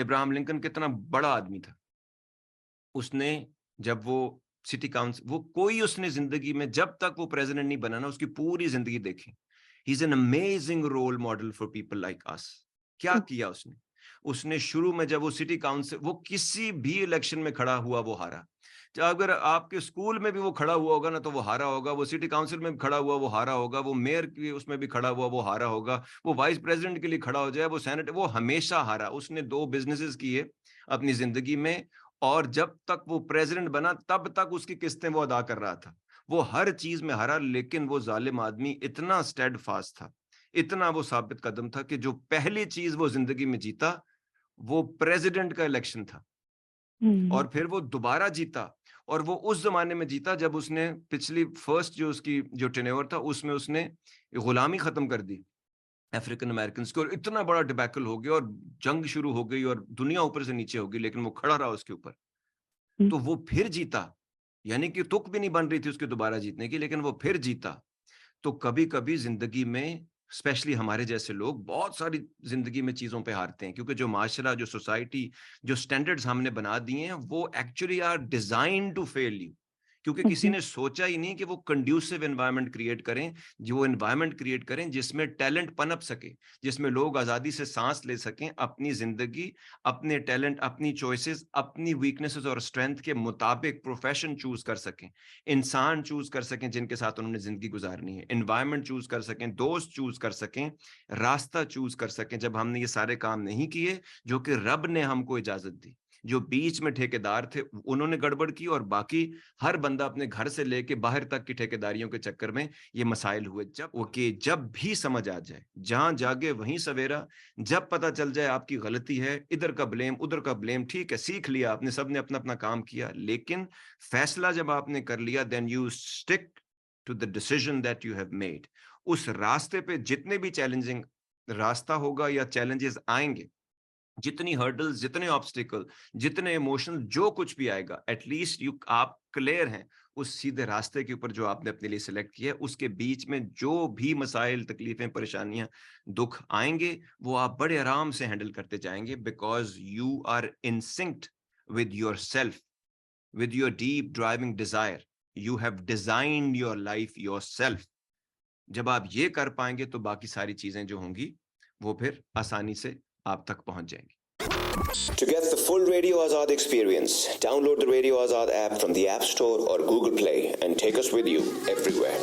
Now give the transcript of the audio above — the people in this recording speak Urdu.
ابراہم لنکن کتنا بڑا آدمی تھا, اس نے جب وہ سٹی کاؤنسل, وہ کوئی اس نے زندگی میں جب تک وہ پریزیڈنٹ نہیں بنا نا, اس کی پوری زندگی دیکھیں, he is an amazing role model for people like us. کیا کیا اس نے شروع میں جب وہ سٹی کاؤنسل, وہ کسی بھی الیکشن میں کھڑا ہوا وہ ہارا, اگر آپ کے اسکول میں بھی وہ کھڑا ہوا ہوگا نا تو وہ ہارا ہوگا, وہ سٹی کاؤنسل میں بھی کھڑا ہوا وہ ہارا ہوگا, وہ میئر کی اس میں بھی کھڑا ہوا وہ ہارا ہوگا, وہ وائس پریزیڈنٹ کے لیے کھڑا ہو جائے, وہ سینٹ, وہ ہمیشہ ہارا. اس نے 2 بزنسز کیے اپنی زندگی میں, اور جب تک وہ پریزیڈنٹ بنا تب تک اس کی قسطیں وہ ادا کر رہا تھا. وہ ہر چیز میں ہارا, لیکن وہ ظالم آدمی اتنا اسٹیڈ فاسٹ تھا, اتنا وہ ثابت قدم تھا کہ جو پہلی چیز وہ زندگی میں جیتا وہ پریزیڈنٹ کا الیکشن تھا, اور پھر وہ دوبارہ جیتا. اور وہ اس زمانے میں جیتا جب اس نے پچھلی فرسٹ جو اس کی جو ٹینیور تھا اس میں اس نے غلامی ختم کر دی افریقن امریکنز کو, اور اتنا بڑا ڈبیکل ہو گیا اور جنگ شروع ہو گئی اور دنیا اوپر سے نیچے ہو گئی, لیکن وہ کھڑا رہا اس کے اوپر, تو وہ پھر جیتا. یعنی کہ تک بھی نہیں بن رہی تھی اس کے دوبارہ جیتنے کی, لیکن وہ پھر جیتا. تو کبھی کبھی زندگی میں اسپیشلی ہمارے جیسے لوگ بہت ساری زندگی میں چیزوں پہ ہارتے ہیں, کیونکہ جو معاشرہ, جو سوسائٹی, جو سٹینڈرڈز ہم نے بنا دیے ہیں وہ actually are design to fail you, کیونکہ کسی نے سوچا ہی نہیں کہ وہ کنڈیوسو انوائرمنٹ کریٹ کریں, جو وہ انوائرمنٹ کریٹ کریں جس میں ٹیلنٹ پنپ سکے, جس میں لوگ آزادی سے سانس لے سکیں, اپنی زندگی, اپنے ٹیلنٹ, اپنی چوائسز, اپنی ویکنیسز اور اسٹرینتھ کے مطابق پروفیشن چوز کر سکیں, انسان چوز کر سکیں جن کے ساتھ انہوں نے زندگی گزارنی ہے, انوائرمنٹ چوز کر سکیں, دوست چوز کر سکیں, راستہ چوز کر سکیں. جب ہم نے یہ سارے کام نہیں کیے جو کہ رب نے ہم کو اجازت دی, جو بیچ میں ٹھیکیدار تھے انہوں نے گڑبڑ کی, اور باقی ہر بندہ اپنے گھر سے لے کے باہر تک کی ٹھیکیداریوں کے چکر میں یہ مسائل ہوئے. جب بھی سمجھ آ جائے, جہاں جاگے وہیں سویرا, جب پتہ چل جائے آپ کی غلطی ہے, ادھر کا بلیم ادھر کا بلیم, ٹھیک ہے سیکھ لیا آپ نے, سب نے اپنا اپنا کام کیا, لیکن فیصلہ جب آپ نے کر لیا then you stick to the decision that you have made. اس راستے پہ جتنے بھی چیلنجنگ راستہ ہوگا یا چیلنجز آئیں گے, جتنی ہرڈلز, جتنے آبسٹیکل, جتنے ایموشنل, جو کچھ بھی آئے گا, ایٹ لیسٹ آپ کلیئر ہیں اس سیدھے راستے کے اوپر جو آپ نے اپنے لیے سلیکٹ کیا ہے. اس کے بیچ میں جو بھی مسائل, تکلیفیں, پریشانیاں, دکھ آئیں گے وہ آپ بڑے آرام سے ہینڈل کرتے جائیں گے, because you are in synced with your self, with your deep driving desire. You have designed your life yourself. جب آپ یہ کر پائیں گے تو باقی ساری چیزیں جو ہوں گی وہ پھر آسانی سے آپ تک پہنچ جائیں گی. To get the full Radio Azad experience, download the Radio Azad app from the App Store or Google Play and take us with you everywhere.